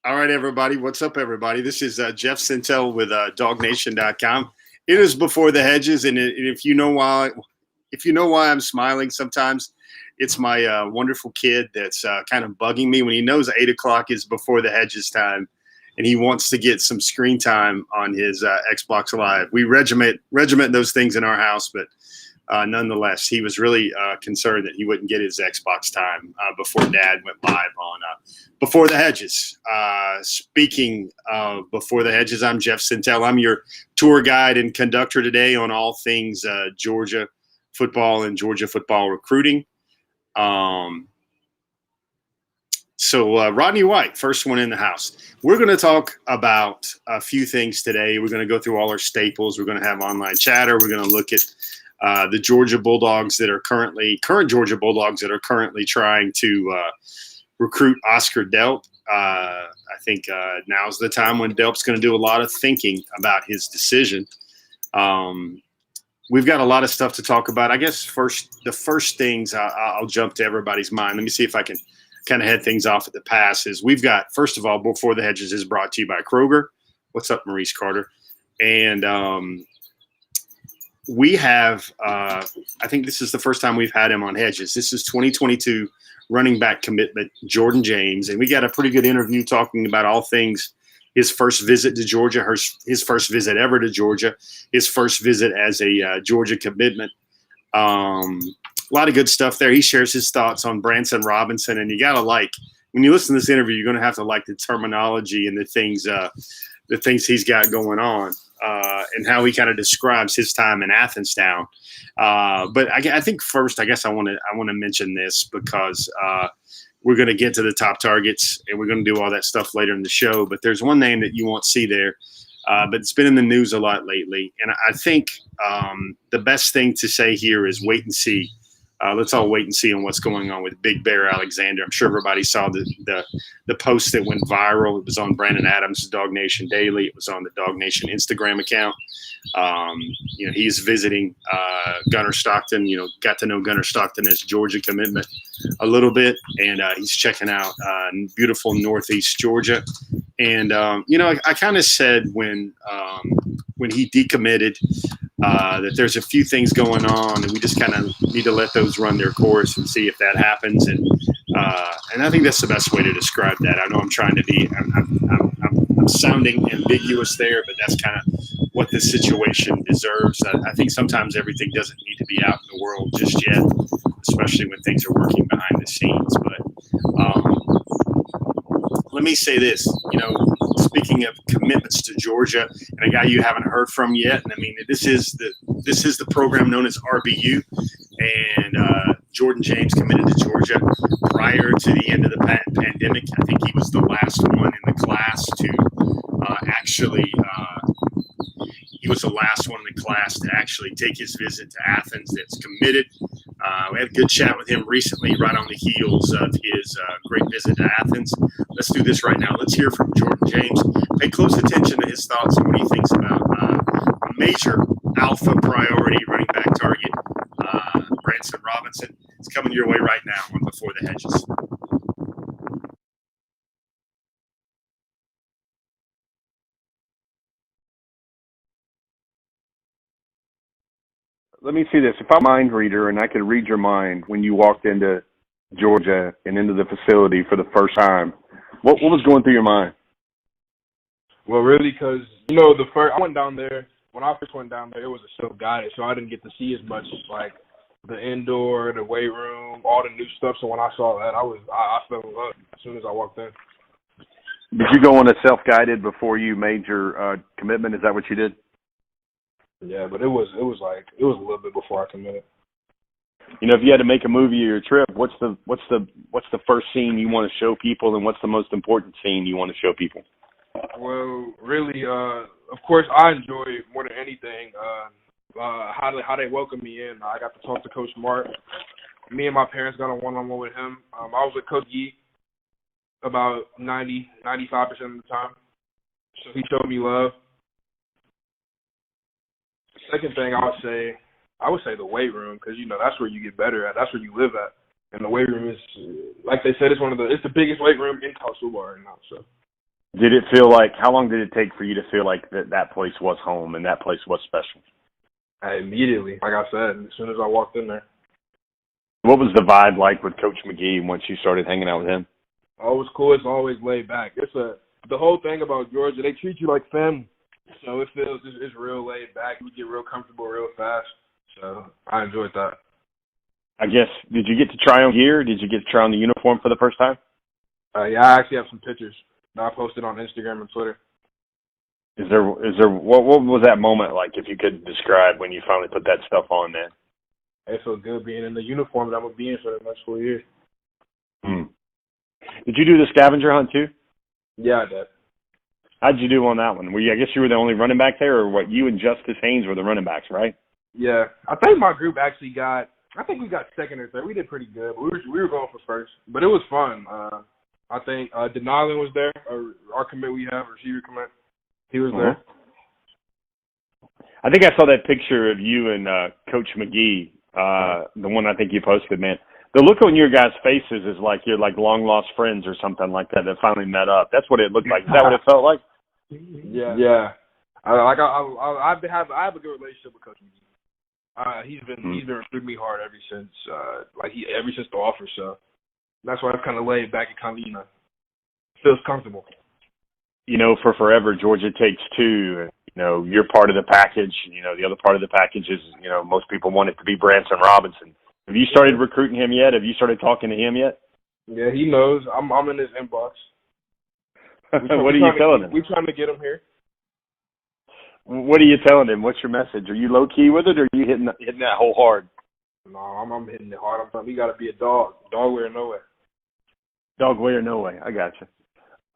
All right, everybody. What's up, everybody? This is Jeff Sentell with DogNation.com. It is Before the Hedges, and if you know why I'm smiling, sometimes it's my wonderful kid that's kind of bugging me when he knows 8 o'clock is Before the Hedges time, and he wants to get some screen time on his Xbox Live. We regiment those things in our house, but nonetheless, he was really concerned that he wouldn't get his Xbox time before Dad went live on Before the Hedges. Speaking of Before the Hedges, I'm Jeff Sentell. I'm your tour guide and conductor today on all things Georgia football and Georgia football recruiting. So Rodney White, first one in the house. We're going to talk about a few things today. We're going to go through all our staples. We're going to have online chatter. We're going to look at the Georgia Bulldogs that are current Georgia Bulldogs that are currently trying to recruit Oscar Delp. I think now's the time when Delp's going to do a lot of thinking about his decision. We've got a lot of stuff to talk about. I guess the first things I'll jump to everybody's mind. Let me see if I can kind of head things off at the pass. Is we've got, first of all, Before the Hedges is brought to you by Kroger. What's up, Maurice Carter? And we have, I think this is the first time we've had him on Hedges. This is 2022 running back commitment, Jordan James. And we got a pretty good interview talking about all things his first visit to Georgia, his first visit ever to Georgia, his first visit as a Georgia commitment. A lot of good stuff there. He shares his thoughts on Branson Robinson. And you got to when you listen to this interview, you're going to have to like the terminology and the things he's got going on. And how he kind of describes his time in Athens town. But I think first, I guess I want to mention this because we're going to get to the top targets and we're going to do all that stuff later in the show. But there's one name that you won't see there, but it's been in the news a lot lately. And I think the best thing to say here is wait and see. Let's all wait and see on what's going on with Big Bear Alexander. I'm sure everybody saw the post that went viral. It was on Brandon Adams' Dog Nation Daily. It was on the Dog Nation Instagram account. He's visiting Gunner Stockton. Got to know Gunner Stockton as Georgia commitment a little bit, and he's checking out beautiful Northeast Georgia. And I kind of said when he decommitted that there's a few things going on, and we just kind of need to let those run their course and see if that happens. And I think that's the best way to describe that. I know I'm trying to be, I'm sounding ambiguous there, but that's kind of what this situation deserves. I think sometimes everything doesn't need to be out in the world just yet, especially when things are working behind the scenes. But let me say this, speaking of commitments to Georgia and a guy you haven't heard from yet, and I mean, this is the program known as RBU, and Jordan James committed to Georgia prior to the end of the pandemic. I think he was the last one in the class to actually take his visit to Athens that's committed. We had a good chat with him recently, right on the heels of his great visit to Athens. Let's do this right now. Let's hear from Jordan James. Pay close attention to his thoughts and what he thinks about a major alpha priority running back target, Branson Robinson. It's coming your way right now on Before the Hedges. Let me see this. If I'm a mind reader and I could read your mind when you walked into Georgia and into the facility for the first time, what was going through your mind? Well, really, because, I went down there, when I first went down there, it was a self-guided, so I didn't get to see as much, like, the indoor, the weight room, all the new stuff. So when I saw that, I fell in love as soon as I walked in. Did you go on a self-guided before you made your commitment? Is that what you did? Yeah, but it was a little bit before I committed. If you had to make a movie of your trip, what's the first scene you want to show people, and what's the most important scene you want to show people? Well, really, of course, I enjoy more than anything how they welcomed me in. I got to talk to Coach Mark. Me and my parents got a one-on-one with him. I was with Coach Yee about 95% of the time, so he showed me love. Second thing I would say the weight room, because that's where you get better at. That's where you live at. And the weight room is, like they said, it's the biggest weight room in college football right now. So Did it feel like, how long did it take for you to feel like that place was home and that place was special? Immediately, like I said, as soon as I walked in there. What was the vibe like with Coach McGee once you started hanging out with him? Oh, it was cool. It's always laid back. The whole thing about Georgia, they treat you like family. So it feels, it's real laid back. You get real comfortable real fast. So I enjoyed that. I guess, did you get to try on gear? Did you get to try on the uniform for the first time? Yeah, I actually have some pictures that I posted on Instagram and Twitter. Is there what was that moment like, if you could describe when you finally put that stuff on, man? It felt good being in the uniform that I'm going to be in for the next 4 years. Did you do the scavenger hunt too? Yeah, I did. How'd you do on that one? I guess you were the only running back there, or what? You and Justice Haynes were the running backs, right? Yeah. I think my group actually we got second or third. We did pretty good. But we were going for first. But it was fun. I think Denalin was there, our commit we have, receiver commit. He was there. I think I saw that picture of you and Coach McGee, the one I think you posted, man. The look on your guys' faces is like you're like long-lost friends or something like that finally met up. That's what it looked like. Is that what it felt like? Yeah. I have a good relationship with Coach McGee. He's been recruiting me hard ever since the offer. So that's why I've kind of laid back and kind of feels comfortable. For forever, Georgia takes two. You're part of the package. The other part of the package is, most people want it to be Branson Robinson. Have you started recruiting him yet? Have you started talking to him yet? Yeah, he knows. I'm in his inbox. What are you telling him? We're trying to get him here. What are you telling him? What's your message? Are you low key with it, or are you hitting that hole hard? No, I'm hitting it hard. I'm telling him, we got to be a dog. Dog way or no way. Dog way or no way. I got you.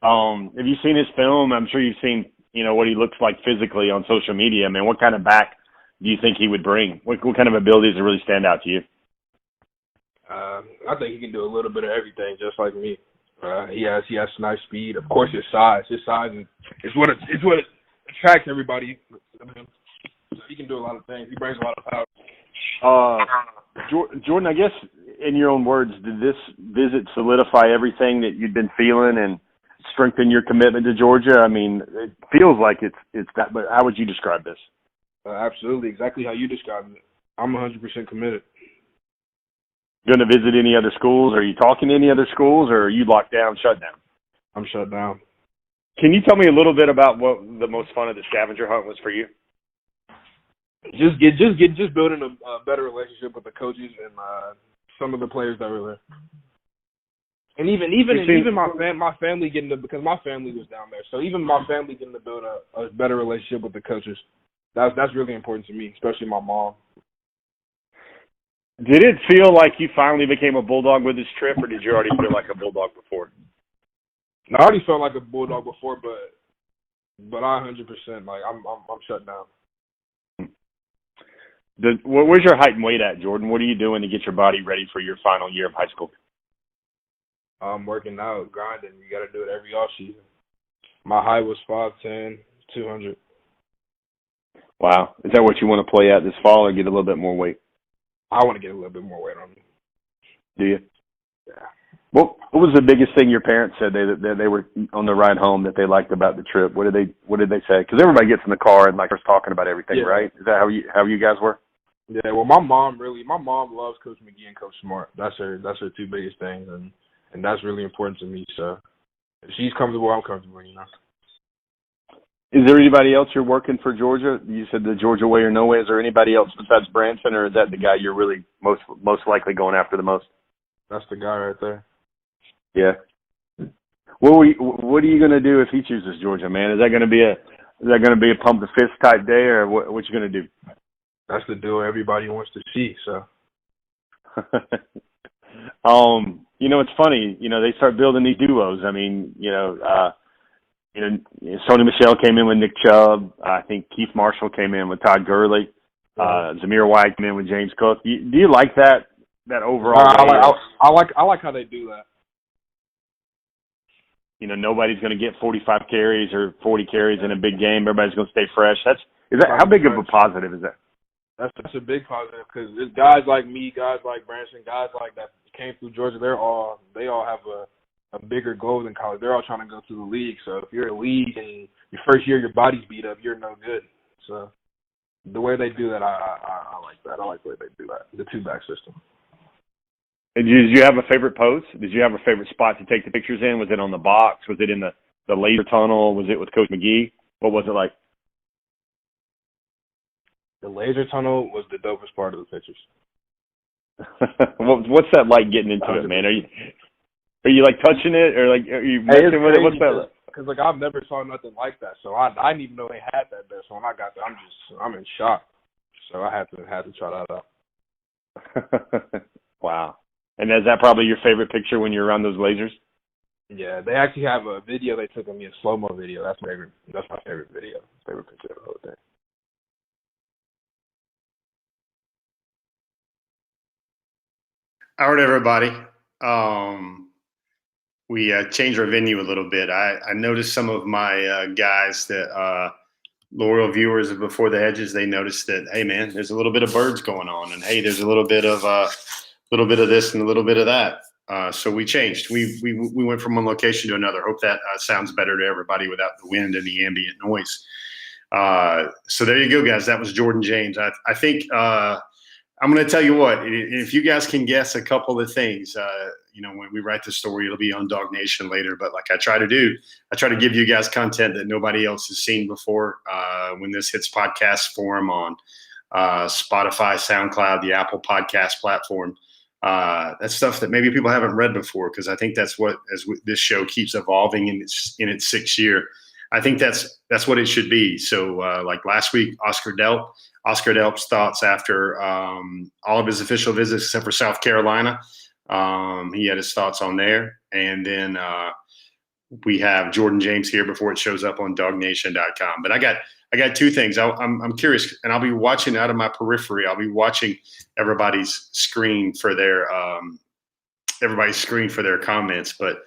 Have you seen his film? I'm sure you've seen, what he looks like physically on social media. I mean, what kind of back do you think he would bring? What kind of abilities really stand out to you? I think he can do a little bit of everything, just like me. He has nice speed. Of course, his size. His size is what attracts everybody. He can do a lot of things. He brings a lot of power. Jordan, I guess in your own words, did this visit solidify everything that you'd been feeling and strengthen your commitment to Georgia? I mean, it feels like it's that, but how would you describe this? Absolutely, exactly how you described it. I'm 100% committed. Going to visit any other schools? Are you talking to any other schools, or are you locked down, shut down? I'm shut down. Can you tell me a little bit about what the most fun of the scavenger hunt was for you? Just building a better relationship with the coaches and some of the players that were there. And even my family getting to, because my family was down there, so even my family getting to build a better relationship with the coaches, that's really important to me, especially my mom. Did it feel like you finally became a Bulldog with this trip, or did you already feel like a Bulldog before? I already felt like a Bulldog before, but I 100% I'm shut down. Where's your height and weight at, Jordan? What are you doing to get your body ready for your final year of high school? I'm working out, grinding. You got to do it every off season. My height was 5'10", 200. Wow. Is that what you want to play at this fall, or get a little bit more weight? I want to get a little bit more weight on me. Do you? Yeah. What was the biggest thing your parents said they were on the ride home that they liked about the trip? What did they say? Because everybody gets in the car and starts talking about everything, yeah. Right? Is that how you guys were? Yeah. Well, my mom loves Coach McGee and Coach Smart. That's her two biggest things, and that's really important to me. So if she's comfortable, I'm comfortable. Is there anybody else you're working for Georgia? You said the Georgia way or no way. Is there anybody else besides Branson, or is that the guy you're really most likely going after the most? That's the guy right there. Yeah. What are you going to do if he chooses Georgia, man? Is that going to be a pump the fist type day, or what you going to do? That's the deal everybody wants to see. So. It's funny. They start building these duos. I mean, Sony Michel came in with Nick Chubb. I think Keith Marshall came in with Todd Gurley. Zamir White came in with James Cook. Do you like that overall? I like how they do that. Nobody's going to get 45 carries or 40 carries in a big game. Everybody's going to stay fresh. How big of a positive is that? That's a big positive, because it's guys like me, guys like Branson, guys like that came through Georgia. They all have a bigger goals in college. They're all trying to go to the league. So if you're a league and your first year your body's beat up, you're no good. So the way they do that, I like that. I like the way they do that, the two-back system. And did you have a favorite post? Did you have a favorite spot to take the pictures in? Was it on the box? Was it in the laser tunnel? Was it with Coach McGee? What was it like? The laser tunnel was the dopest part of the pictures. What's that like getting into it, man? Are you like touching it or like are you messing with it? What's that? Because like I've never saw nothing like that, so I didn't even know they had that there. So when I got there, I'm in shock. So I had to try that out. Wow. And is that probably your favorite picture when you're around those lasers? Yeah, they actually have a video they took of me, a slow-mo video. That's my favorite video, favorite picture of the whole thing. All right, everybody. We changed our venue a little bit. I noticed some of my guys that loyal viewers of Before the Hedges, they noticed that, hey, man, there's a little bit of birds going on, and hey, there's a little bit of this and a little bit of that. So we changed. We went from one location to another. Hope that sounds better to everybody without the wind and the ambient noise. So there you go, guys. That was Jordan James. I think I'm going to tell you what. If you guys can guess a couple of things, when we write the story, it'll be on Dog Nation later. But like I try to do, I try to give you guys content that nobody else has seen before. When this hits podcast form on Spotify, SoundCloud, the Apple Podcast platform. That's stuff that maybe people haven't read before, because I think that's what, as this show keeps evolving in its sixth year, I think that's what it should be. So like last week, Oscar Delp's thoughts after all of his official visits except for South Carolina. He had his thoughts on there. And then we have Jordan James here before it shows up on dognation.com. But I got two things. I'm curious, and I'll be watching out of my periphery. I'll be watching everybody's screen for their comments. But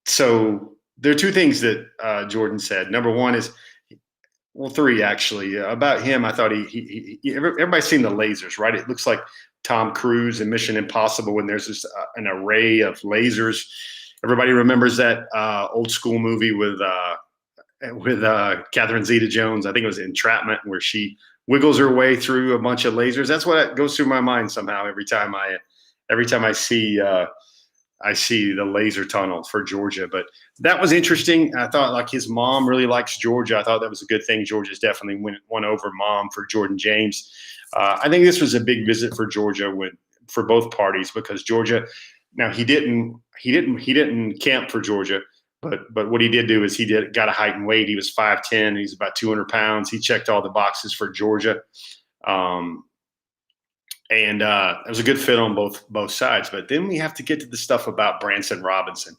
so there are two things that Jordan said. Number one is, well, three actually, about him. I thought everybody's seen the lasers, right? It looks like Tom Cruise in Mission Impossible when there's just an array of lasers. Everybody remembers that old school movie with Catherine Zeta-Jones. I think it was Entrapment, where she wiggles her way through a bunch of lasers. That's what goes through my mind somehow every time I see the laser tunnel for Georgia. But that was interesting. I thought, like, his mom really likes Georgia. I thought that was a good thing. Georgia's definitely won over mom for Jordan James. I think this was a big visit for Georgia for both parties, because Georgia. Now he didn't camp for Georgia, but what he did do is got a height and weight. He was 5'10". He's about 200 pounds. He checked all the boxes for Georgia. And it was a good fit on both sides. But then we have to get to the stuff about Branson Robinson.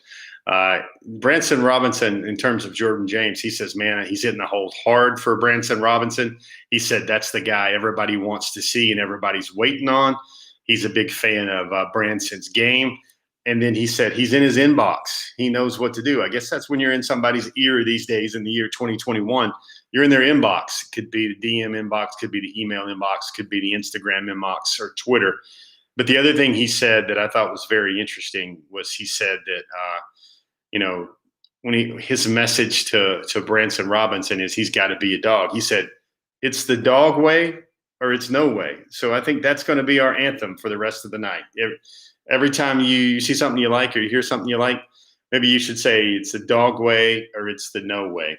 Branson Robinson, in terms of Jordan James, he says, man, he's hitting the hole hard for Branson Robinson. He said that's the guy everybody wants to see and everybody's waiting on. He's a big fan of Branson's game. And then he said he's in his inbox. He knows what to do. I guess that's when you're in somebody's ear these days in the year 2021. You're in their inbox. It could be the DM inbox, could be the email inbox, could be the Instagram inbox or Twitter. But the other thing he said that I thought was very interesting was he said that, his message to Branson Robinson is he's got to be a dog. He said, it's the dog way or it's no way. So I think that's going to be our anthem for the rest of the night. Every time you see something you like or you hear something you like, maybe you should say it's the dog way or it's the no way,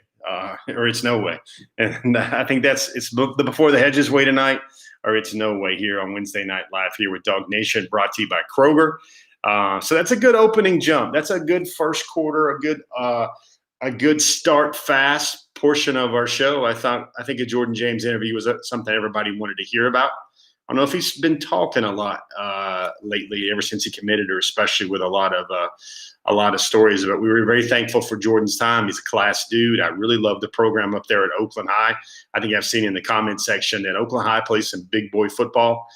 or it's no way. And I think it's the Before the Hedges way tonight, or it's no way here on Wednesday Night Live here with Dog Nation, brought to you by Kroger. So that's a good opening jump. That's a good first quarter, a good start fast portion of our show. I think a Jordan James interview was something everybody wanted to hear about. I don't know if he's been talking a lot lately, ever since he committed, or especially with a lot of stories. But we were very thankful for Jordan's time. He's a class dude. I really love the program up there at Oakland High. I think I've seen in the comment section that Oakland High plays some big boy football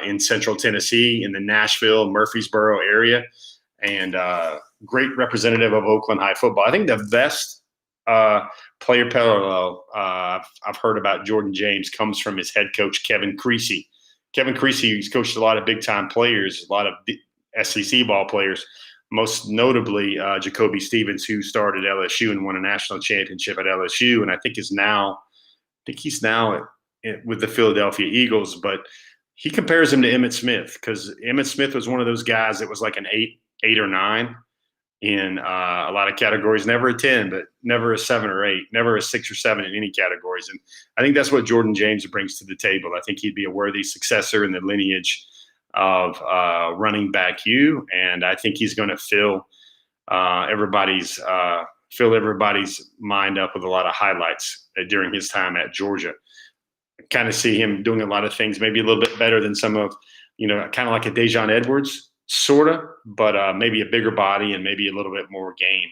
in Central Tennessee, in the Nashville, Murfreesboro area, and great representative of Oakland High football. I think the best player parallel I've heard about Jordan James comes from his head coach, Kevin Creasy. Kevin Creasy, he's coached a lot of big-time players, a lot of SEC ball players, most notably Jacoby Stevens, who started at LSU and won a national championship at LSU, and I think he's now with the Philadelphia Eagles. But he compares him to Emmitt Smith, because Emmitt Smith was one of those guys that was like an eight or nine in a lot of categories, never a 10, but never a 7 or 8, never a 6 or 7 in any categories. And I think that's what Jordan James brings to the table. I think he'd be a worthy successor in the lineage of running back U, and I think he's going to fill everybody's mind up with a lot of highlights during his time at Georgia. I kind of see him doing a lot of things, maybe a little bit better than some of, kind of like a Dejon Edwards, sort of, but maybe a bigger body and maybe a little bit more game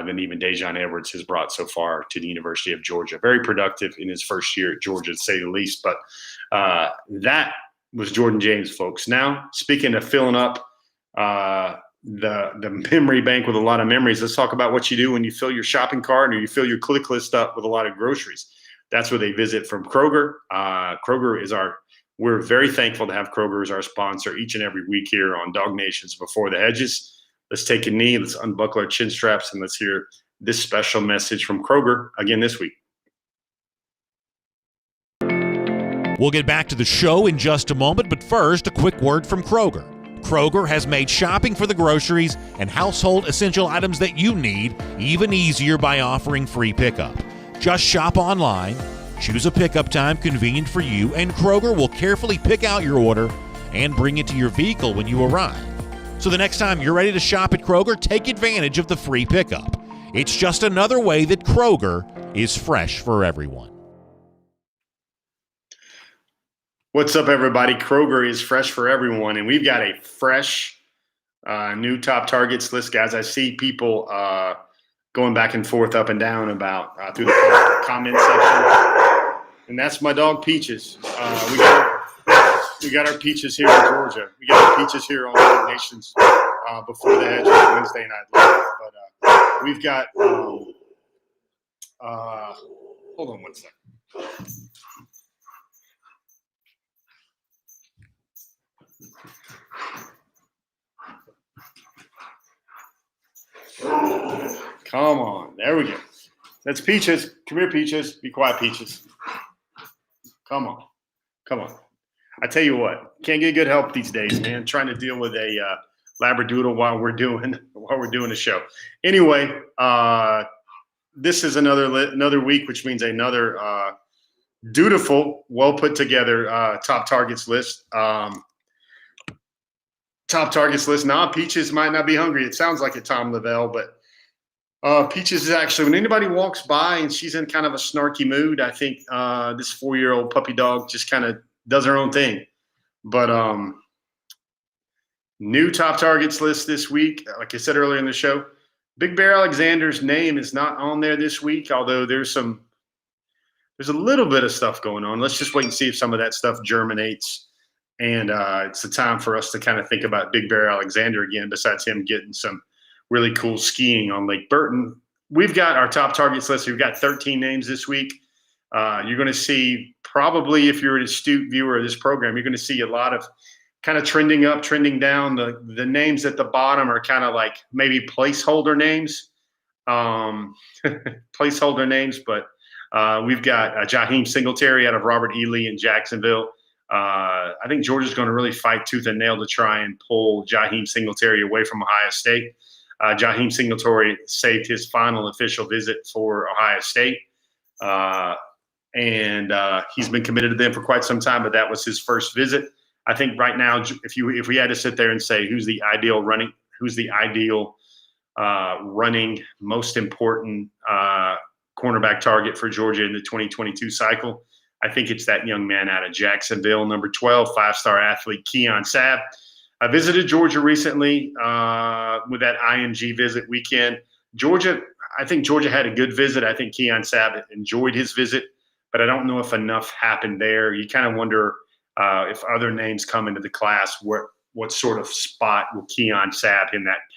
than even Dejon Edwards has brought so far to the University of Georgia. Very productive in his first year at Georgia, to say the least. But that was Jordan James, folks. Now, speaking of filling up the memory bank with a lot of memories, let's talk about what you do when you fill your shopping cart or you fill your click list up with a lot of groceries. That's where they visit from Kroger. Kroger is we're very thankful to have Kroger as our sponsor each and every week here on Dog Nation's Before the Hedges. Let's take a knee, let's unbuckle our chin straps, and let's hear this special message from Kroger again this week. We'll get back to the show in just a moment, but first, a quick word from Kroger. Kroger has made shopping for the groceries and household essential items that you need even easier by offering free pickup. Just shop online, choose a pickup time convenient for you, and Kroger will carefully pick out your order and bring it to your vehicle when you arrive. So the next time you're ready to shop at Kroger, take advantage of the free pickup. It's just another way that Kroger is fresh for everyone. What's up, everybody? Kroger is fresh for everyone, and we've got a fresh new top targets list, guys. I see people going back and forth, up and down about through the comment section, and that's my dog Peaches. We got our Peaches here in Georgia. We got our Peaches here on Dog Nation's Before the Hedges Wednesday night live. But we've got hold on one second. Come on. There we go. That's Peaches. Come here, Peaches. Be quiet, Peaches. Come on. Come on. I tell you what, can't get good help these days, man. Trying to deal with a Labradoodle while we're doing a show. Anyway, this is another week, which means another dutiful, well put together top targets list. Top targets list. Now, Peaches might not be hungry. It sounds like it, Tom Lavelle, but Peaches is actually, when anybody walks by and she's in kind of a snarky mood, I think this 4-year-old puppy dog just kind of does her own thing. But new top targets list this week. Like I said earlier in the show, Big Bear Alexander's name is not on there this week, although there's a little bit of stuff going on. Let's just wait and see if some of that stuff germinates. And it's the time for us to kind of think about Big Bear Alexander again, besides him getting some really cool skiing on Lake Burton. We've got our top targets list. We've got 13 names this week. You're going to see, probably if you're an astute viewer of this program, you're going to see a lot of kind of trending up, trending down. The names at the bottom are kind of like maybe placeholder names. Placeholder names, but we've got Jaheim Singletary out of Robert E. Lee in Jacksonville. I think Georgia's going to really fight tooth and nail to try and pull Jaheim Singletary away from Ohio State. Jaheim Singletary saved his final official visit for Ohio State. And he's been committed to them for quite some time, but that was his first visit. I think right now, if we had to sit there and say who's the ideal running, most important cornerback target for Georgia in the 2022 cycle, I think it's that young man out of Jacksonville, number 12, 5-star athlete, Keon Sabb. I visited Georgia recently with that IMG visit weekend. I think Georgia had a good visit. I think Keon Sabb enjoyed his visit, but I don't know if enough happened there. You kind of wonder if other names come into the class, what sort of spot will Keon Sabb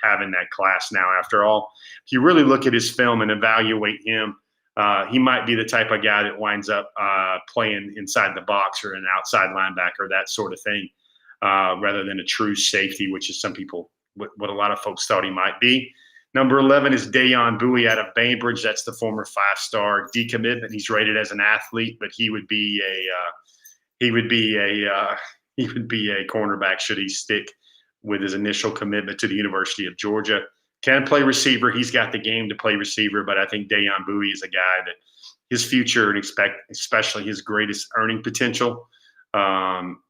have in that class now? After all, if you really look at his film and evaluate him, he might be the type of guy that winds up playing inside the box or an outside linebacker, that sort of thing. rather than a true safety, which is what a lot of folks thought he might be. Number 11 is Dayon Bowie out of Bainbridge. That's the former 5-star decommitment. He's rated as an athlete, but he would be a cornerback should he stick with his initial commitment to the University of Georgia. Can play receiver. He's got the game to play receiver, but I think Dayon Bowie is a guy that his future and especially his greatest earning potential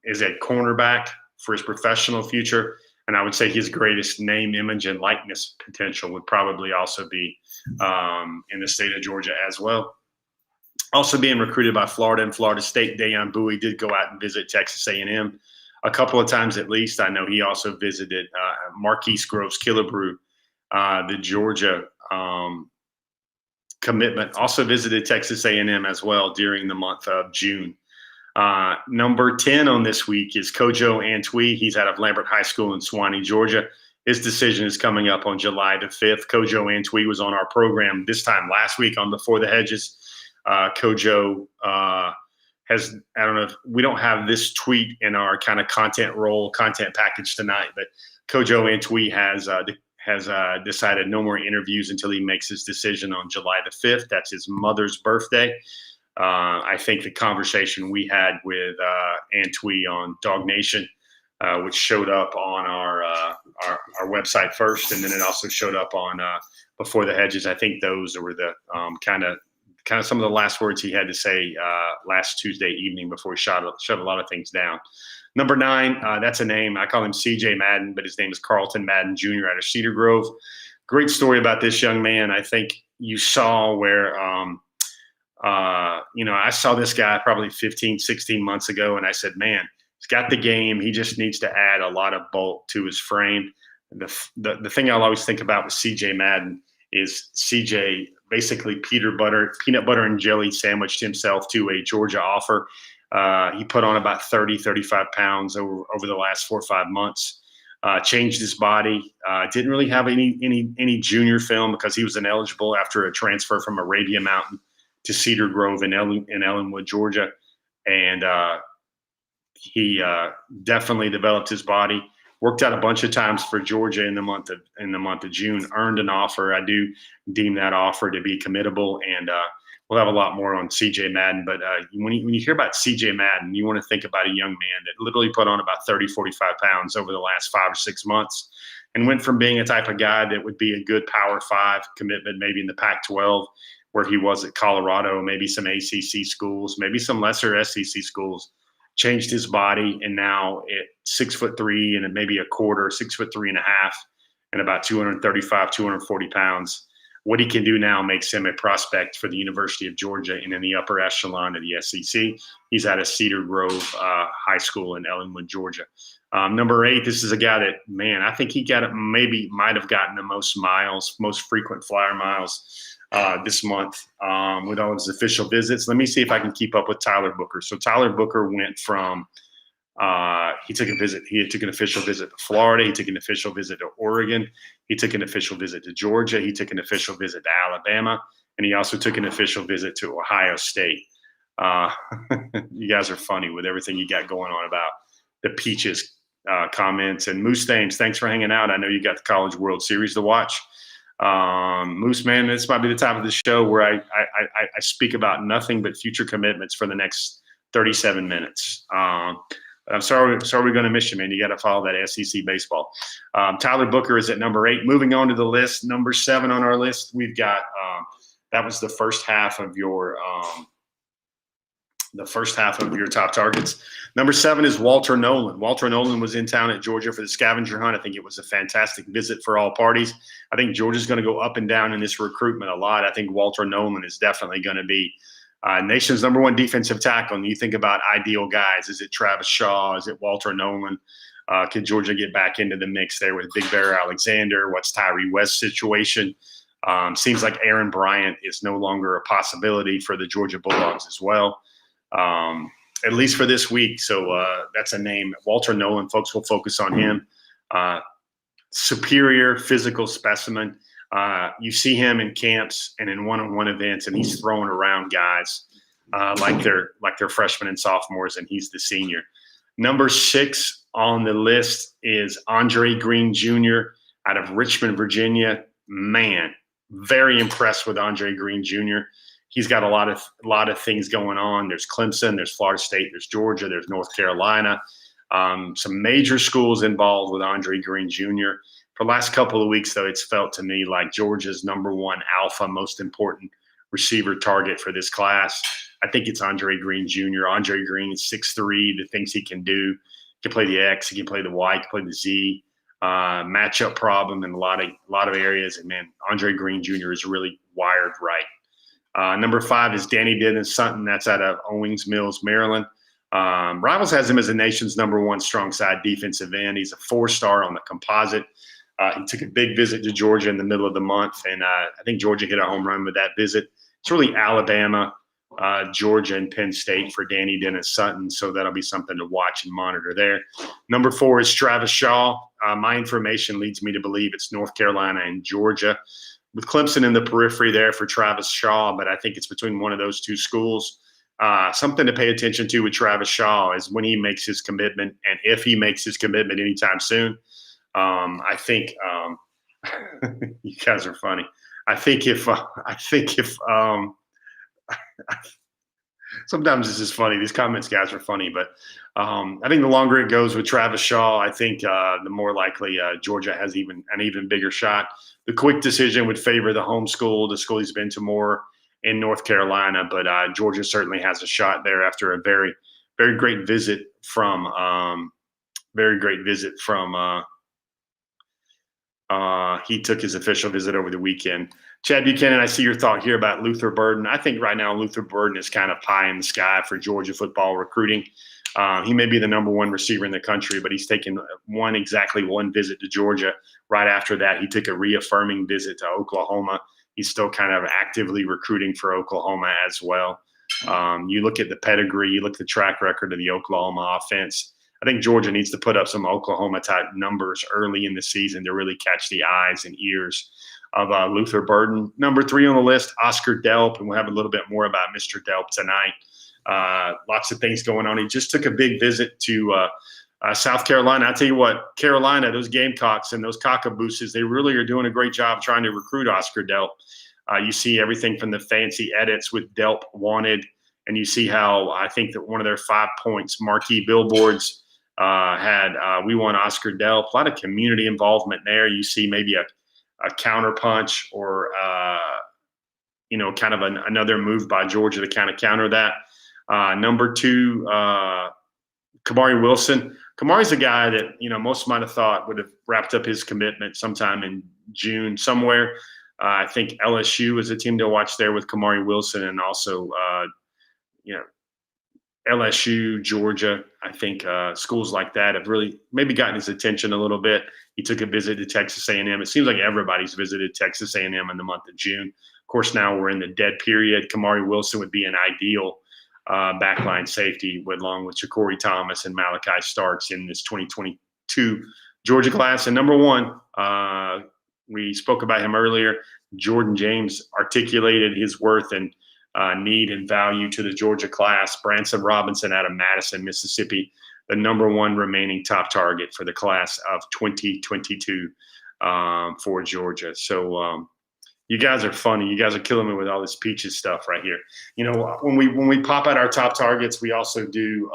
is at cornerback for his professional future. And I would say his greatest name, image, and likeness potential would probably also be in the state of Georgia as well. Also being recruited by Florida and Florida State, Dayon Bowie did go out and visit Texas A&M a couple of times at least. I know he also visited Marquise Groves Killebrew, the Georgia commitment. Also visited Texas A&M as well during the month of June. Number 10 on this week is Kojo Antwi. He's out of Lambert High School in Suwanee, Georgia. His decision is coming up on July the 5th. Kojo Antwi was on our program this time last week on Before the Hedges. Kojo has, I don't know if we don't have this tweet in our kind of content package tonight, but Kojo Antwi has decided no more interviews until he makes his decision on July the 5th. That's his mother's birthday. I think the conversation we had with Antwi on Dog Nation, which showed up on our website first, and then it also showed up on Before the Hedges. I think those were the kind of some of the last words he had to say last Tuesday evening before he shut a lot of things down. Number 9, that's a name. I call him CJ Madden, but his name is Carlton Madden Jr. out of Cedar Grove. Great story about this young man. I think you saw where I saw this guy probably 15, 16 months ago, and I said, man, he's got the game. He just needs to add a lot of bulk to his frame. The thing I'll always think about with CJ Madden is CJ basically peanut butter and jelly sandwiched himself to a Georgia offer. He put on about 30, 35 pounds over the last 4 or 5 months. Changed his body. Didn't really have any junior film because he was ineligible after a transfer from Arabia Mountain to Cedar Grove in Ellenwood, Georgia. And he definitely developed his body. Worked out a bunch of times for Georgia in the month of June. Earned an offer. I do deem that offer to be committable, and we'll have a lot more on CJ Madden. But when you hear about CJ Madden, you want to think about a young man that literally put on about 30, 45 pounds over the last 5 or 6 months, and went from being a type of guy that would be a good Power 5 commitment, maybe in the Pac-12, where he was at Colorado, maybe some ACC schools, maybe some lesser SEC schools. Changed his body, and now at 6'3" and maybe a quarter, 6'3.5", and about 235, 240 pounds. What he can do now makes him a prospect for the University of Georgia and in the upper echelon of the SEC. He's out of Cedar Grove High School in Ellenwood, Georgia. Number 8, this is a guy that, man, I think he might have gotten the most frequent flyer miles this month with all his official visits. Let me see if I can keep up with Tyler Booker. So Tyler Booker went from he took an official visit to Florida. He took an official visit to Oregon. He took an official visit to Georgia. He took an official visit to Alabama. And he also took an official visit to Ohio State. You guys are funny with everything you got going on about the Peaches comments. And Moose Thames, thanks for hanging out. I know you got the College World Series to watch. Moose, man, this might be the time of the show where I speak about nothing but future commitments for the next 37 minutes. I'm sorry we're going to miss you, man. You got to follow that SEC baseball. Tyler Booker is at number 8. Moving on to the list, number 7 on our list, we've got that was the first half of your top targets. Number 7 is Walter Nolan. Walter Nolan was in town at Georgia for the scavenger hunt. I think it was a fantastic visit for all parties. I think Georgia's going to go up and down in this recruitment a lot. I think Walter Nolan is definitely going to be nation's number 1 defensive tackle. And you think about ideal guys. Is it Travis Shaw? Is it Walter Nolan? Can Georgia get back into the mix there with Big Bear Alexander? What's Tyree West's situation? Seems like Aaron Bryant is no longer a possibility for the Georgia Bulldogs as well. At least for this week. So that's a name. Walter Nolan, folks will focus on him. Superior physical specimen. You see him in camps and in one-on-one events, and he's throwing around guys like they're freshmen and sophomores, and he's the senior. Number 6 on the list is Andre Green Jr. out of Richmond, Virginia. Man, very impressed with Andre Green Jr. He's got a lot of things going on. There's Clemson, there's Florida State, there's Georgia, there's North Carolina. Some major schools involved with Andre Green Jr. For the last couple of weeks, though, it's felt to me like Georgia's number 1 alpha, most important receiver target for this class. I think it's Andre Green Jr. Andre Green is 6'3", the things he can do. He can play the X, he can play the Y, he can play the Z. Matchup problem in a lot of areas. And, man, Andre Green Jr. is really wired right. Number 5 is Danny Dennis Sutton. That's out of Owings Mills, Maryland. Rivals has him as the nation's number 1 strong side defensive end. He's a 4-star on the composite. He took a big visit to Georgia in the middle of the month, and I think Georgia hit a home run with that visit. It's really Alabama, Georgia, and Penn State for Danny Dennis Sutton, so that'll be something to watch and monitor there. Number 4 is Travis Shaw. My information leads me to believe it's North Carolina and Georgia, with Clemson in the periphery there for Travis Shaw, but I think it's between one of those 2 schools. Something to pay attention to with Travis Shaw is when he makes his commitment, and if he makes his commitment anytime soon. I think you guys are funny. I think if sometimes this is funny. These comments, guys, are funny, but I think the longer it goes with Travis Shaw, I think the more likely Georgia has an even bigger shot. The quick decision would favor the home school, the school he's been to more in North Carolina, but Georgia certainly has a shot there after a very, very great visit from he took his official visit over the weekend. Chad Buchanan, I see your thought here about Luther Burden. I think right now Luther Burden is kind of pie in the sky for Georgia football recruiting. He may be the number 1 receiver in the country, but he's taken exactly one visit to Georgia. Right after that, he took a reaffirming visit to Oklahoma. He's still kind of actively recruiting for Oklahoma as well. You look at the pedigree, you look at the track record of the Oklahoma offense. I think Georgia needs to put up some Oklahoma-type numbers early in the season to really catch the eyes and ears of Luther Burden. Number 3 on the list, Oscar Delp, and we'll have a little bit more about Mr. Delp tonight. Lots of things going on. He just took a big visit to South Carolina. I tell you what, Carolina, those Gamecocks and those Cockabooses, they really are doing a great job trying to recruit Oscar Delp. You see everything from the fancy edits with Delp wanted, and you see how I think that one of their 5 points marquee billboards had we want Oscar Delp. A lot of community involvement there. You see maybe a counter punch or kind of another move by Georgia to kind of counter that. Number 2, Kabari Wilson. Kabari's a guy that most might have thought would have wrapped up his commitment sometime in June somewhere. I think LSU is a team to watch there with Kabari Wilson, and also LSU, Georgia. I think schools like that have really maybe gotten his attention a little bit. He took a visit to Texas A&M. It seems like everybody's visited Texas A&M in the month of June. Of course, now we're in the dead period. Kabari Wilson would be an ideal backline safety along with Ja'Cory Thomas and Malachi Starks in this 2022 Georgia class. And number 1, we spoke about him earlier. Jordan James articulated his worth and need and value to the Georgia class. Branson Robinson out of Madison, Mississippi, the number 1 remaining top target for the class of 2022 for Georgia. So you guys are funny. You guys are killing me with all this Peaches stuff right here. When we pop out our top targets, we also do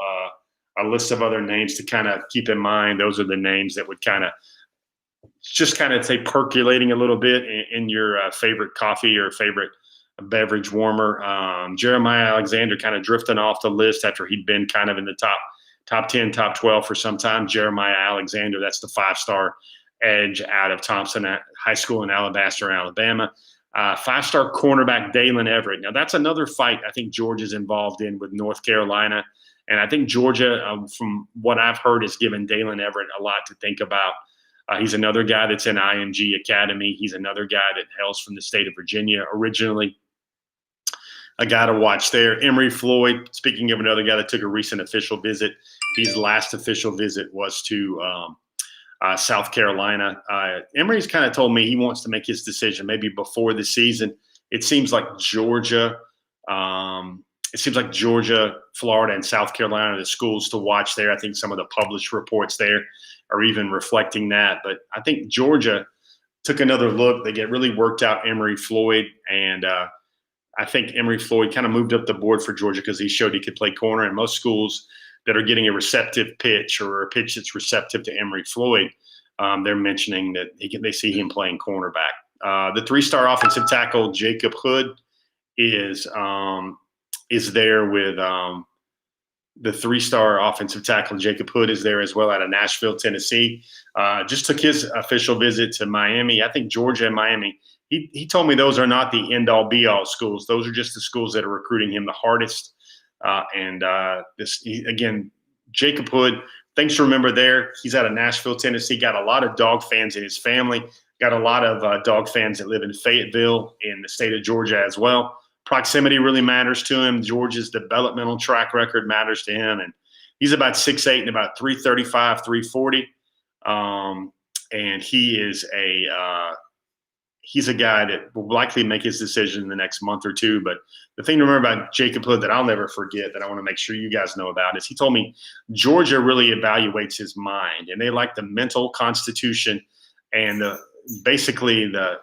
a list of other names to kind of keep in mind. Those are the names that would kind of say percolating a little bit in your favorite coffee or favorite beverage warmer. Jeremiah Alexander kind of drifting off the list after he'd been kind of in the top 10, top 12 for some time. Jeremiah Alexander, that's the 5-star edge out of Thompson High School in Alabaster, Alabama. 5-star cornerback Daylen Everett. Now, that's another fight I think Georgia's involved in with North Carolina. And I think Georgia, from what I've heard, has given Daylen Everett a lot to think about. He's another guy that's in IMG Academy. He's another guy that hails from the state of Virginia originally. A guy to watch there. Emory Floyd, speaking of another guy that took a recent official visit, his last official visit was to South Carolina. Emory's kind of told me he wants to make his decision maybe before the season. It seems like Georgia it seems like Georgia, Florida, and South Carolina are the schools to watch there. I think some of the published reports there are even reflecting that. But I think Georgia took another look. They get really worked out Emory Floyd, and I think Emory Floyd kind of moved up the board for Georgia because he showed he could play corner. And most schools that are getting a receptive pitch or a pitch that's receptive to Emory Floyd, they're mentioning that they see him playing cornerback. The 3-star offensive tackle Jacob Hood is there with the 3-star offensive tackle Jacob Hood is there as well out of Nashville, Tennessee. Just took his official visit to Miami. I think Georgia and Miami. He told me those are not the end-all, be-all schools. Those are just the schools that are recruiting him the hardest. Again, Jacob Hood, things to remember there. He's out of Nashville, Tennessee. Got a lot of dog fans in his family. Got a lot of dog fans that live in Fayetteville in the state of Georgia as well. Proximity really matters to him. Georgia's developmental track record matters to him. And he's about 6'8" and about 335, 340. And he's a guy that will likely make his decision in the next month or two. But the thing to remember about Jacob Hood that I'll never forget that I want to make sure you guys know about is he told me Georgia really evaluates his mind, and they like the mental constitution and basically the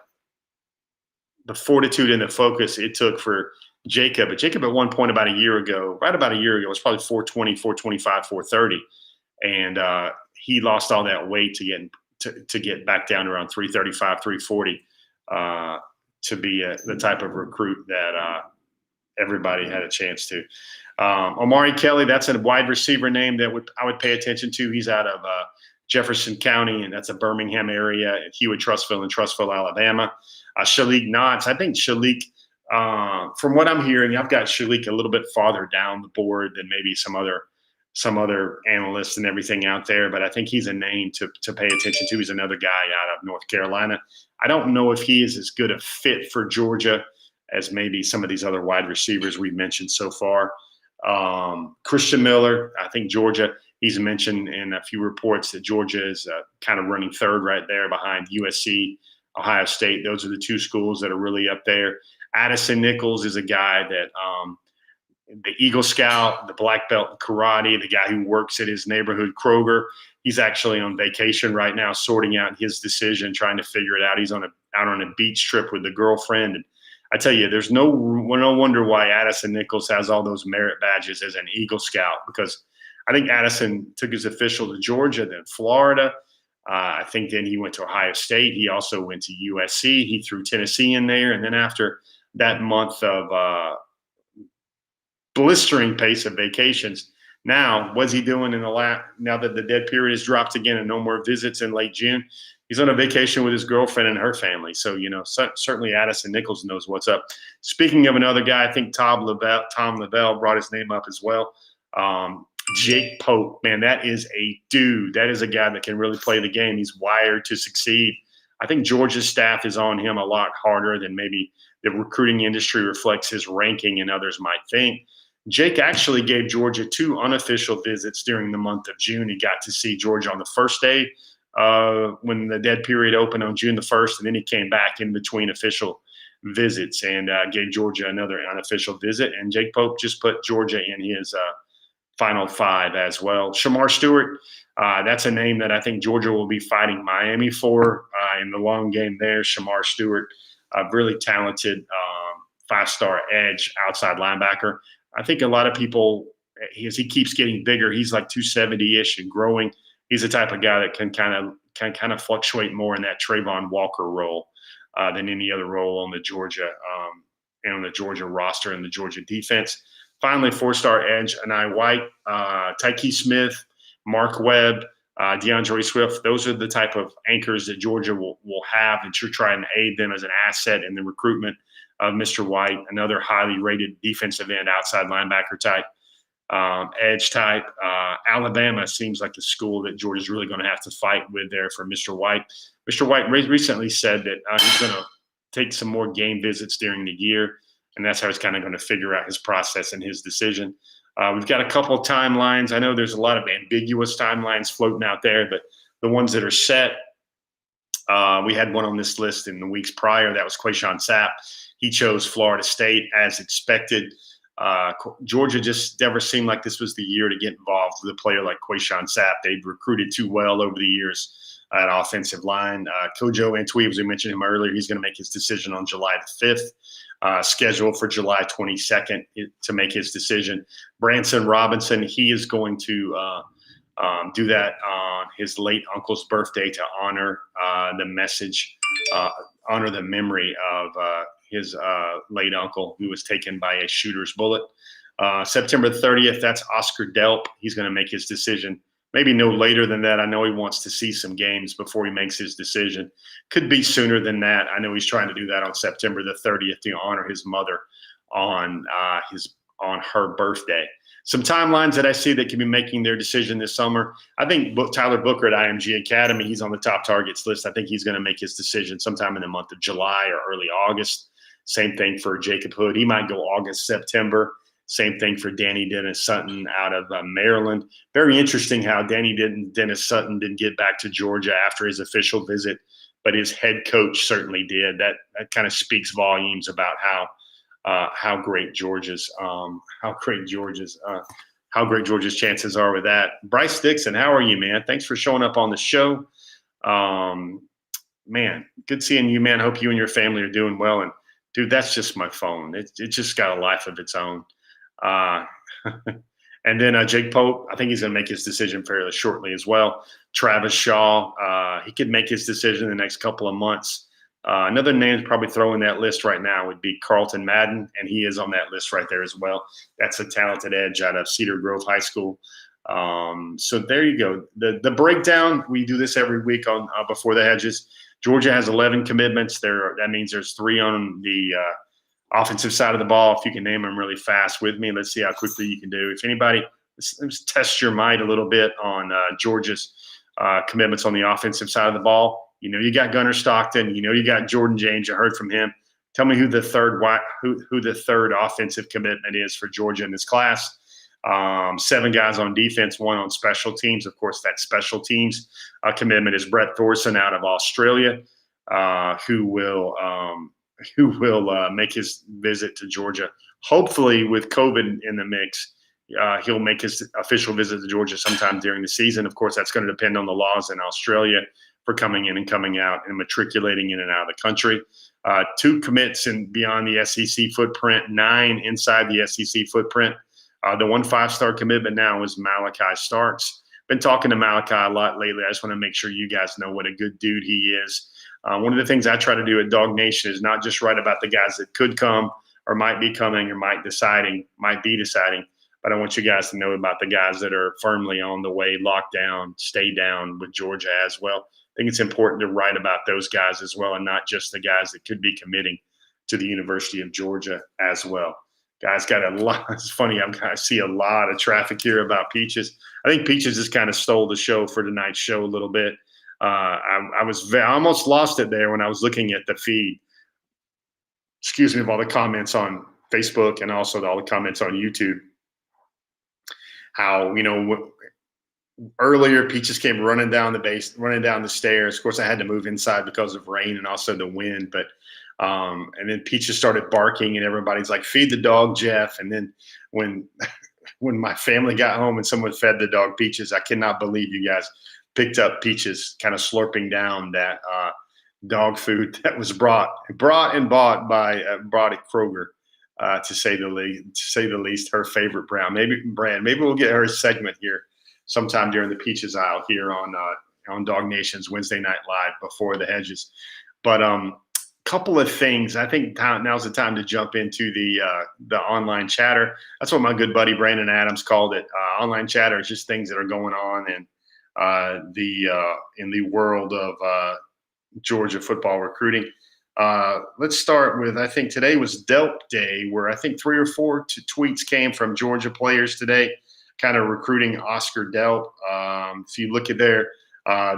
fortitude and the focus it took for Jacob. But Jacob at one point about a year ago, was probably 420, 425, 430. And he lost all that weight to get back down to around 335, 340 to be the type of recruit that everybody had a chance to. Omari Kelly, that's a wide receiver name that I would pay attention to. He's out of Jefferson County, and that's a Birmingham area, Hewitt-Trussville in Trussville, Alabama. Shalik Knotts. I think Shalik, from what I'm hearing, I've got Shalik a little bit farther down the board than maybe some other analysts and everything out there, but I think he's a name to pay attention to. He's another guy out of North Carolina. I don't know if he is as good a fit for Georgia as maybe some of these other wide receivers we've mentioned so far. Christian Miller, I think Georgia, he's mentioned in a few reports that Georgia is kind of running third right there behind USC, Ohio State. Those are the two schools that are really up there. Addison Nichols is a guy that the Eagle Scout, the black belt in karate, the guy who works at his neighborhood Kroger. He's actually on vacation right now, sorting out his decision, trying to figure it out. He's out on a beach trip with the girlfriend. And I tell you, there's no wonder why Addison Nichols has all those merit badges as an Eagle Scout, because I think Addison took his official to Georgia, then Florida. I think then he went to Ohio State. He also went to USC. He threw Tennessee in there. And then after that month of blistering pace of vacations, now what's he doing now that the dead period has dropped again and no more visits in late June? He's on a vacation with his girlfriend and her family. So, certainly Addison Nichols knows what's up. Speaking of another guy, I think Tom Lavelle brought his name up as well. Jake Pope, man, that is a dude. That is a guy that can really play the game. He's wired to succeed. I think Georgia's staff is on him a lot harder than maybe the recruiting industry reflects his ranking and others might think. Jake actually gave Georgia 2 unofficial visits during the month of June. He got to see Georgia on the first day when the dead period opened on June the 1st, and then he came back in between official visits and gave Georgia another unofficial visit. And Jake Pope just put Georgia in his Final 5 as well. Shamar Stewart, that's a name that I think Georgia will be fighting Miami for in the long game there. Shamar Stewart, a really talented 5-star edge outside linebacker. I think a lot of people, as he keeps getting bigger, he's like 270-ish and growing. He's the type of guy that can kind of fluctuate more in that Trayvon Walker role than any other role on the Georgia roster and the Georgia defense. Finally, 4-star edge Anai White, Tyke Smith, Mark Webb, DeAndre Swift. Those are the type of anchors that Georgia will have, and to try and aid them as an asset in the recruitment of Mr. White, another highly rated defensive end, outside linebacker type, edge type. Alabama seems like the school that Georgia's really going to have to fight with there for Mr. White. Mr. White recently said that he's going to take some more game visits during the year, and that's how he's kind of going to figure out his process and his decision. We've got a couple of timelines. I know there's a lot of ambiguous timelines floating out there, but the ones that are set, we had one on this list in the weeks prior. That was Quayshawn Sapp. He chose Florida State as expected. Georgia just never seemed like this was the year to get involved with a player like Quayshawn Sapp. They've recruited too well over the years at offensive line. Kojo Antwi, as we mentioned him earlier, he's going to make his decision on July the 5th, scheduled for July 22nd to make his decision. Branson Robinson, he is going to do that on his late uncle's birthday to honor the message, honor the memory of his late uncle who was taken by a shooter's bullet. September 30th, that's Oscar Delp. He's going to make his decision. Maybe no later than that. I know he wants to see some games before he makes his decision. Could be sooner than that. I know he's trying to do that on September the 30th to honor his mother on her birthday. Some timelines that I see that can be making their decision this summer. I think Tyler Booker at IMG Academy, he's on the top targets list. I think he's going to make his decision sometime in the month of July or early August. Same thing for Jacob Hood. He might go August, September. Same thing for Danny Dennis Sutton out of Maryland. Very interesting how Danny Dennis Sutton didn't get back to Georgia after his official visit, but his head coach certainly did. That kind of speaks volumes about how great Georgia's chances are with that. Bryce Dixon, how are you, man? Thanks for showing up on the show. Man, good seeing you, man. Hope you and your family are doing well. And dude, that's just my phone. It just got a life of its own. And then Jake Pope, I think he's going to make his decision fairly shortly as well. Travis Shaw, he could make his decision in the next couple of months. Another name to probably throw in that list right now would be Carlton Madden, and he is on that list right there as well. That's a talented edge out of Cedar Grove High School. So there you go. The breakdown, we do this every week on Before the Hedges. Georgia has 11 commitments. That means there's 3 on the offensive side of the ball. If you can name them really fast with me, let's see how quickly you can do. If anybody, let's test your might a little bit on Georgia's commitments on the offensive side of the ball. You know, you got Gunnar Stockton. You know, you got Jordan James. You heard from him. Tell me who the third offensive commitment is for Georgia in this class. 7 guys on defense, 1 on special teams. Of course, that special teams commitment is Brett Thorson out of Australia, who will make his visit to Georgia. Hopefully, with COVID in the mix, he'll make his official visit to Georgia sometime during the season. Of course, that's going to depend on the laws in Australia for coming in and coming out and matriculating in and out of the country. 2 commits and beyond the SEC footprint, 9 inside the SEC footprint. The 1 5-star commitment now is Malachi Starks. Been talking to Malachi a lot lately. I just want to make sure you guys know what a good dude he is. One of the things I try to do at Dog Nation is not just write about the guys that could come or might be coming or might be deciding, but I want you guys to know about the guys that are firmly on the way, locked down, stay down with Georgia as well. I think it's important to write about those guys as well and not just the guys that could be committing to the University of Georgia as well. Guys got a lot. It's funny. I see a lot of traffic here about Peaches. I think Peaches just kind of stole the show for tonight's show a little bit. I almost lost it there when I was looking at the feed. Excuse me, of all the comments on Facebook and also all the comments on YouTube. How, earlier Peaches came running down the stairs. Of course, I had to move inside because of rain and also the wind. But and then Peaches started barking, and everybody's like, "Feed the dog, Jeff." And then when my family got home and someone fed the dog Peaches, I cannot believe you guys picked up Peaches kind of slurping down that dog food that was brought at Kroger, to say the least. Her favorite brand. Maybe we'll get her a segment here sometime during the Peaches aisle here on Dog Nation's Wednesday Night Live Before the Hedges. But couple of things. I think now's the time to jump into the online chatter. That's what my good buddy Brandon Adams called it. Online chatter is just things that are going on in the world of Georgia football recruiting. Let's start with, I think today was Delp Day, where I think 3 or 4 tweets came from Georgia players today, kind of recruiting Oscar Delp. If you look at there,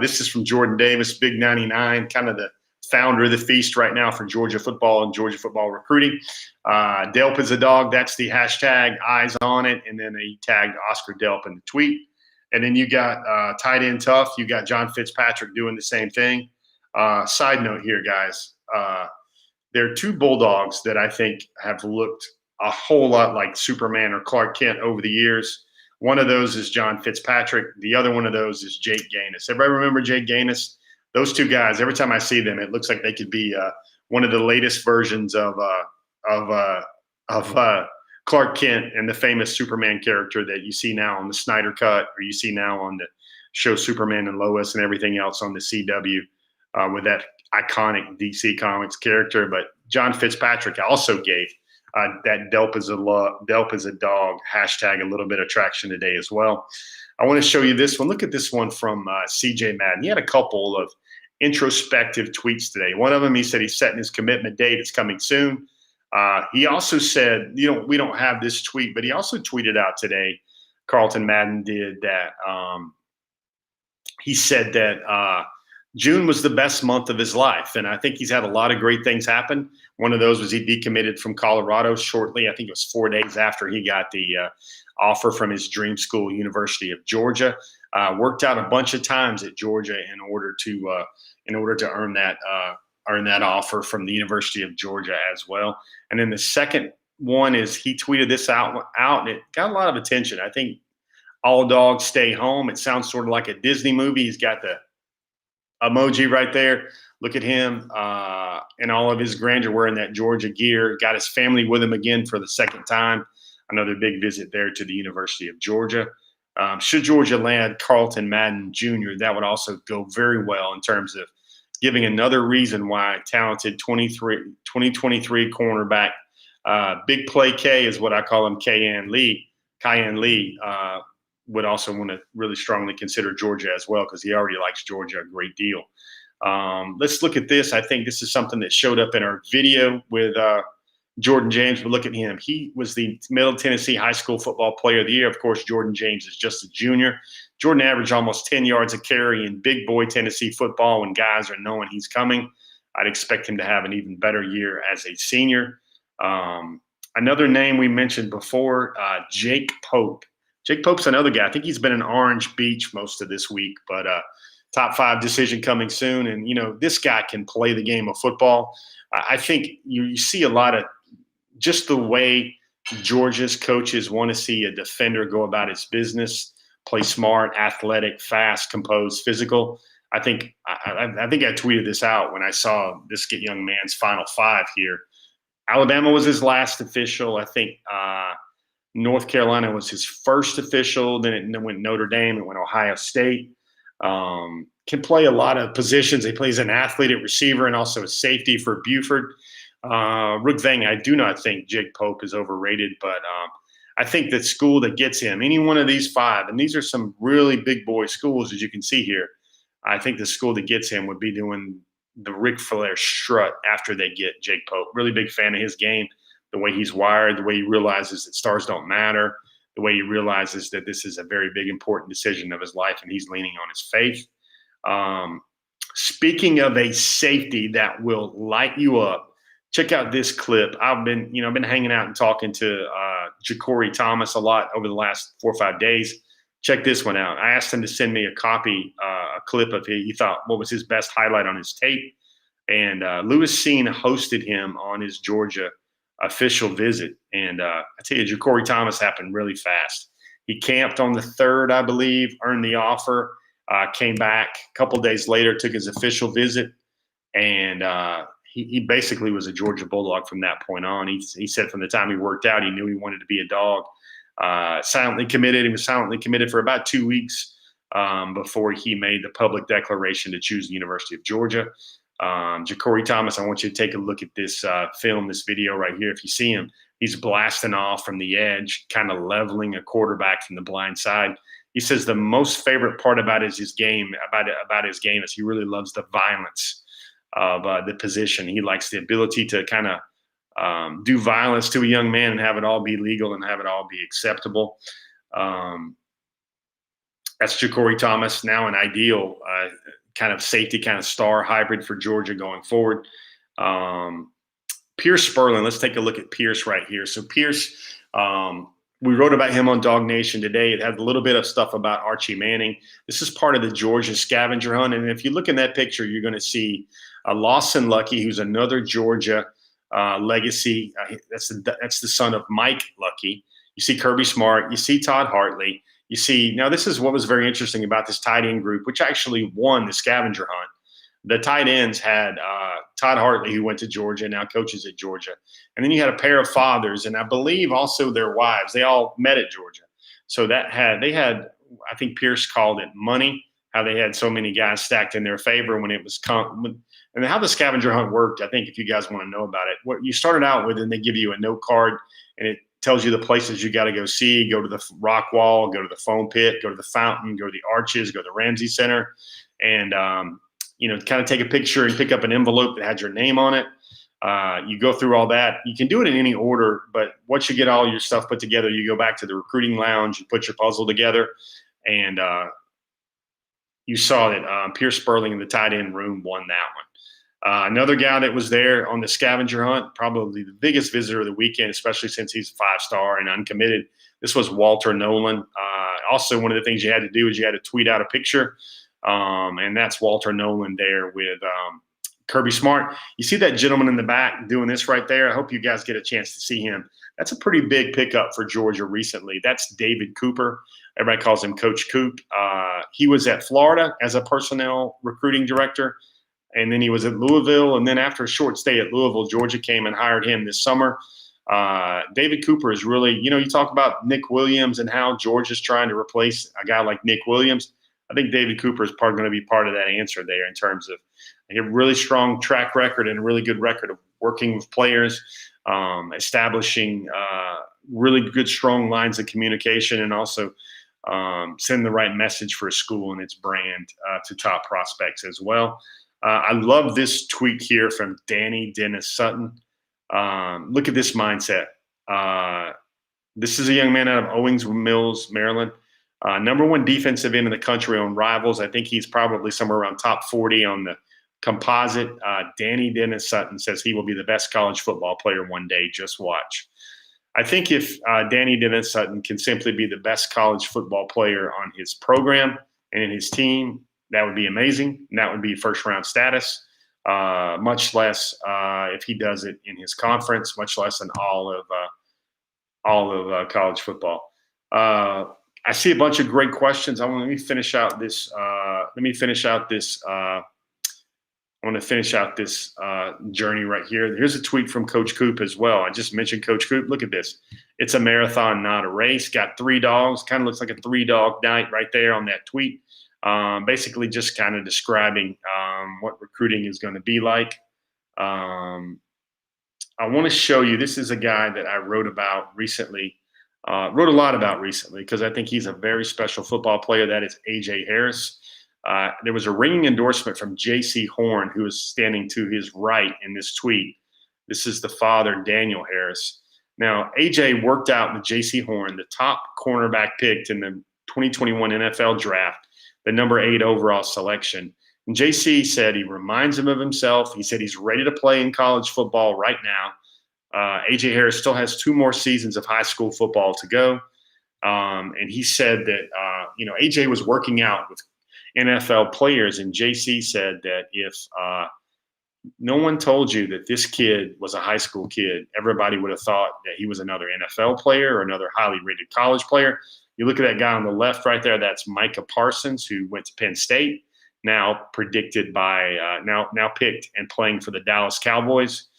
this is from Jordan Davis, Big 99, kind of the founder of the feast right now for Georgia football and Georgia football recruiting. Delp is a dog. That's the hashtag, eyes on it. And then he tagged Oscar Delp in the tweet. And then you got tight end tough. You got John Fitzpatrick doing the same thing. Side note here, guys. There are 2 Bulldogs that I think have looked a whole lot like Superman or Clark Kent over the years. One of those is John Fitzpatrick. The other one of those is Jake Gaines. Everybody remember Jake Gaines? Those two guys, every time I see them, it looks like they could be one of the latest versions of Clark Kent and the famous Superman character that you see now on the Snyder Cut, or you see now on the show Superman and Lois and everything else on the CW with that iconic DC Comics character. But John Fitzpatrick also gave that Delp is a dog hashtag a little bit of traction today as well. I want to show you this one. Look at this one from CJ Madden. He had a couple of introspective tweets today. One of them, he said he's setting his commitment date. It's coming soon. He also said, we don't have this tweet, but he also tweeted out today, Carlton Madden did, that he said that June was the best month of his life. And I think he's had a lot of great things happen. One of those was he decommitted from Colorado shortly. I think it was 4 days after he got the offer from his dream school, University of Georgia. Worked out a bunch of times at Georgia in order to earn that offer from the University of Georgia as well. And then the second one is he tweeted this out and it got a lot of attention. I think all dogs stay home. It sounds sort of like a Disney movie. He's got the emoji right there. Look at him in all of his grandeur wearing that Georgia gear. Got his family with him again for the second time. Another big visit there to the University of Georgia. Should Georgia land Carlton Madden Jr., that would also go very well in terms of giving another reason why talented 2023 cornerback, Big Play K is what I call him, Kyan Lee, would also want to really strongly consider Georgia as well because he already likes Georgia a great deal. Let's look at this. I think this is something that showed up in our video with Jordan James, but look at him. He was the Middle Tennessee High School Football Player of the Year. Of course, Jordan James is just a junior. Jordan averaged almost 10 yards a carry in big boy Tennessee football when guys are knowing he's coming. I'd expect him to have an even better year as a senior. Another name we mentioned before, Jake Pope. Jake Pope's another guy. I think he's been in Orange Beach most of this week, but top 5 decision coming soon. And, this guy can play the game of football. I think you see a lot of just the way Georgia's coaches want to see a defender go about his business, play smart, athletic, fast, composed, physical. I think I tweeted this out when I saw this young man's Final 5 here. Alabama was his last official. I think North Carolina was his first official. Then it went Notre Dame. It went Ohio State. Can play a lot of positions. He plays an athlete at receiver and also a safety for Buford. Rookvang, I do not think Jake Pope is overrated, but I think that school that gets him, any one of these 5, and these are some really big boy schools, as you can see here, I think the school that gets him would be doing the Ric Flair strut after they get Jake Pope. Really big fan of his game, the way he's wired, the way he realizes that stars don't matter, the way he realizes that this is a very big, important decision of his life, and he's leaning on his faith. Speaking of a safety that will light you up, check out this clip. I've been hanging out and talking to Ja'Cory Thomas a lot over the last 4 or 5 days. Check this one out. I asked him to send me a clip of it. He thought what was his best highlight on his tape. And Lewis Seen hosted him on his Georgia official visit. And I tell you, Ja'Cory Thomas happened really fast. He camped on the 3rd, I believe, earned the offer, came back a couple days later, took his official visit, and he basically was a Georgia Bulldog from that point on. He said from the time he worked out, he knew he wanted to be a dog. Silently committed. He was silently committed for about 2 weeks before he made the public declaration to choose the University of Georgia. Ja'Cory Thomas, I want you to take a look at this film, this video right here. If you see him, he's blasting off from the edge, kind of leveling a quarterback from the blind side. He says the most favorite part about his game is he really loves the violence of the position. He likes the ability to kind of do violence to a young man and have it all be legal and have it all be acceptable. That's Ja'Cory Thomas, now an ideal kind of safety, kind of star hybrid for Georgia going forward. Pierce Spurling, let's take a look at Pierce right here. So Pierce, we wrote about him on Dog Nation today. It had a little bit of stuff about Archie Manning. This is part of the Georgia scavenger hunt. And if you look in that picture, you're going to see Lawson Lucky, who's another Georgia legacy. That's the son of Mike Lucky. You see Kirby Smart. You see Todd Hartley. You see, now this is what was very interesting about this tight end group, which actually won the scavenger hunt. The tight ends had Todd Hartley, who went to Georgia, now coaches at Georgia. And then you had a pair of fathers, and I believe also their wives. They all met at Georgia. So they had, I think Pierce called it money, how they had so many guys stacked in their favor when it was and how the scavenger hunt worked. I think if you guys want to know about it, what you started out with, and they give you a note card, and it tells you the places you got to go see, go to the rock wall, go to the foam pit, go to the fountain, go to the arches, go to the Ramsey Center, and kind of take a picture and pick up an envelope that had your name on it. You go through all that. You can do it in any order, but once you get all your stuff put together, you go back to the recruiting lounge, you put your puzzle together, and you saw that Pierce Spurling in the tight end room won that one. Another guy that was there on the scavenger hunt, probably the biggest visitor of the weekend, especially since he's a 5-star and uncommitted. This was Walter Nolan. Also, one of the things you had to do is you had to tweet out a picture, and that's Walter Nolan there with Kirby Smart. You see that gentleman in the back doing this right there? I hope you guys get a chance to see him. That's a pretty big pickup for Georgia recently. That's David Cooper. Everybody calls him Coach Coop. He was at Florida as a personnel recruiting director, and then he was at Louisville. And then after a short stay at Louisville, Georgia came and hired him this summer. David Cooper is really, you talk about Nick Williams and how Georgia's trying to replace a guy like Nick Williams. I think David Cooper is going to be part of that answer there in terms of a really strong track record and a really good record of working with players, establishing really good, strong lines of communication, and also send the right message for a school and its brand to top prospects as well. I love this tweet here from Danny Dennis Sutton. Look at this mindset. This is a young man out of Owings Mills, Maryland. Number one defensive end in the country on Rivals. I think he's probably somewhere around top 40 on the composite. Danny Dennis Sutton says he will be the best college football player one day. Just watch. I think if Danny Dennis Sutton can simply be the best college football player on his program and in his team, that would be amazing. And that would be first-round status, much less if he does it in his conference, much less in all of college football. I see a bunch of great questions. Let me finish out this. I want to finish out this journey right here. Here's a tweet from Coach Coop as well. I just mentioned Coach Coop. Look at this. It's a marathon, not a race. Got 3 dogs. Kind of looks like a 3-dog night right there on that tweet. Basically just kind of describing what recruiting is going to be like. I want to show you, this is a guy that I wrote a lot about recently because I think he's a very special football player. That is A.J. Harris. There was a ringing endorsement from J.C. Horn, who is standing to his right in this tweet. This is the father, Daniel Harris. Now, A.J. worked out with J.C. Horn, the top cornerback picked in the 2021 NFL draft, the number 8 overall selection. And J.C. said he reminds him of himself. He said he's ready to play in college football right now. A.J. Harris still has 2 more seasons of high school football to go. And he said that, A.J. was working out with NFL players, and J.C. said that if no one told you that this kid was a high school kid, everybody would have thought that he was another NFL player or another highly rated college player. You look at that guy on the left right there, that's Micah Parsons, who went to Penn State, now predicted by now picked and playing for the Dallas Cowboys.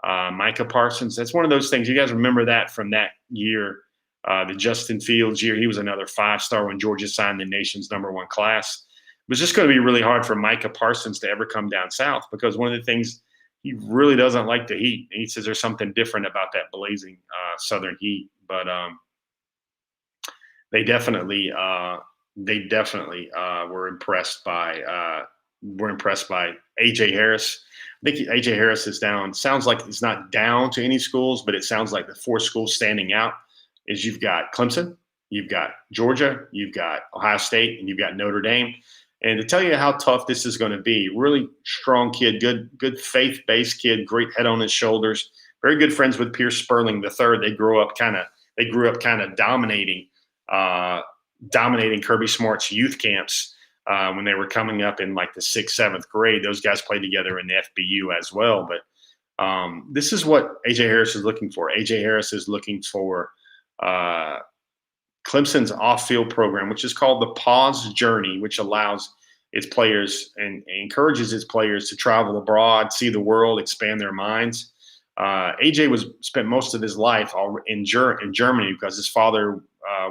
Micah Parsons, that's one of those things. You guys remember that from that year, the Justin Fields year. He was another 5-star when Georgia signed the nation's number 1 class. It was just going to be really hard for Micah Parsons to ever come down south because one of the things, he really doesn't like the heat. And he says there's something different about that blazing southern heat. But they definitely were impressed by A.J. Harris. I think A.J. Harris is down. Sounds like he's not down to any schools, but it sounds like the 4 schools standing out is you've got Clemson, you've got Georgia, you've got Ohio State, and you've got Notre Dame. And to tell you how tough this is going to be, really strong kid, good faith-based kid, great head on his shoulders, very good friends with Pierce Spurling III. They grew up kind of dominating Kirby Smart's youth camps when they were coming up in like the 6th, 7th grade. Those guys played together in the FBU as well. But This is what A.J. Harris is looking for. A.J. Harris is looking for Clemson's off-field program, which is called the Pause Journey, which allows its players and encourages its players to travel abroad, see the world, expand their minds. AJ spent most of his life in Germany because his father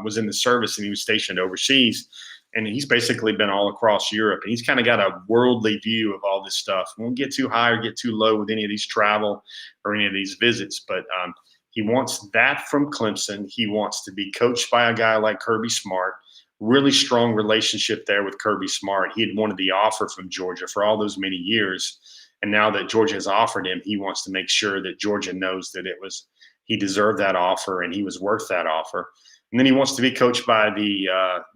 was in the service and he was stationed overseas. And he's basically been all across Europe. And he's kind of got a worldly view of all this stuff. Won't get too high or get too low with any of these travel or any of these visits. But he wants that from Clemson. He wants to be coached by a guy like Kirby Smart. Really strong relationship there with Kirby Smart. He had wanted the offer from Georgia for all those many years. And now that Georgia has offered him, he wants to make sure that Georgia knows that he deserved that offer and he was worth that offer. And then he wants to be coached by the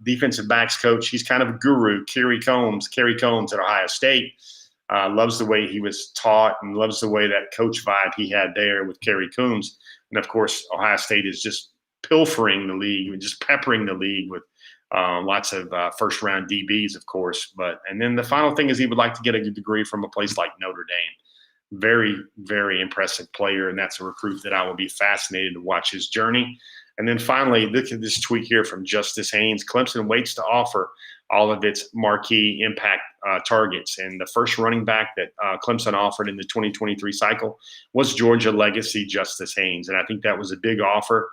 defensive backs coach. He's kind of a guru, Kerry Combs at Ohio State. Loves the way he was taught and loves the way that coach vibe he had there with Kerry Combs. And, of course, Ohio State is just pilfering the league and just peppering the league with lots of first-round DBs, of course. And then the final thing is he would like to get a degree from a place like Notre Dame. Very, very impressive player, and that's a recruit that I will be fascinated to watch his journey. And then finally, look at this tweet here from Justice Haynes. Clemson waits to offer all of its marquee impact targets. And the first running back that Clemson offered in the 2023 cycle was Georgia legacy Justice Haynes. And I think that was a big offer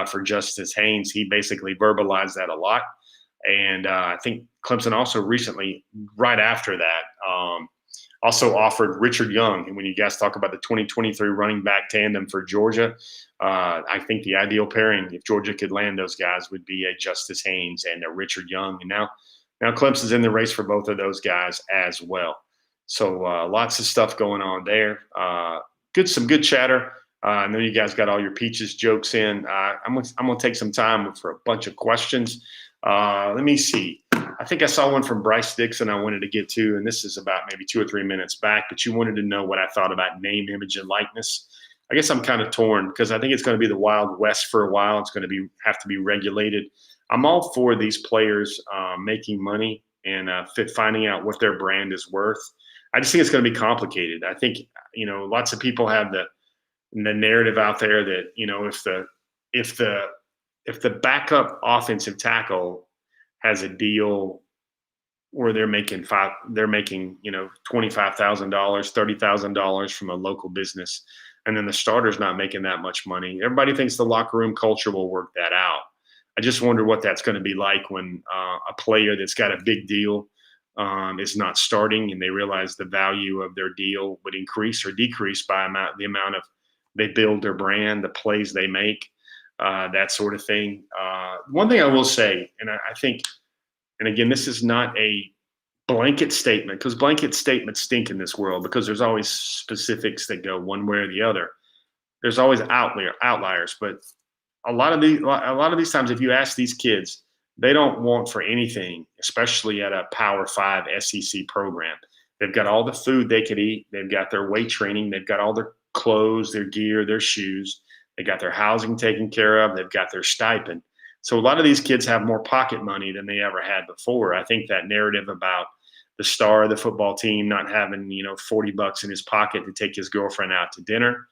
for Justice Haynes. He basically verbalized that a lot. And I think Clemson also recently, right after that, also offered Richard Young. And when you guys talk about the 2023 running back tandem for Georgia, I think the ideal pairing, if Georgia could land those guys, would be a Justice Haynes and a Richard Young. And now Clemson's in the race for both of those guys as well. So lots of stuff going on there. Some good chatter. I know you guys got all your Peaches jokes in. I'm gonna take some time for a bunch of questions. Let me see. I think I saw one from Bryce Dixon I wanted to get to, and this is about maybe 2 or 3 minutes back, but you wanted to know what I thought about name, image, and likeness. I guess I'm kind of torn because I think it's going to be the Wild West for a while. It's going to have to be regulated. I'm all for these players making money and finding out what their brand is worth. I just think it's going to be complicated. I think, lots of people have the narrative out there that, if the backup offensive tackle has a deal where they're making $25,000, $30,000 from a local business, and then the starter's not making that much money. Everybody thinks the locker room culture will work that out. I just wonder what that's going to be like when a player that's got a big deal is not starting, and they realize the value of their deal would increase or decrease by the amount of they build their brand, the plays they make. That sort of thing. One thing I will say, and I think, and again, this is not a blanket statement because blanket statements stink in this world because there's always specifics that go one way or the other. There's always outliers, but a lot of these times, if you ask these kids, they don't want for anything, especially at a Power 5 SEC program. They've got all the food they could eat. They've got their weight training. They've got all their clothes, their gear, their shoes. They got their housing taken care of. They've got their stipend. So a lot of these kids have more pocket money than they ever had before. I think that narrative about the star of the football team not having, $40 in his pocket to take his girlfriend out to dinner,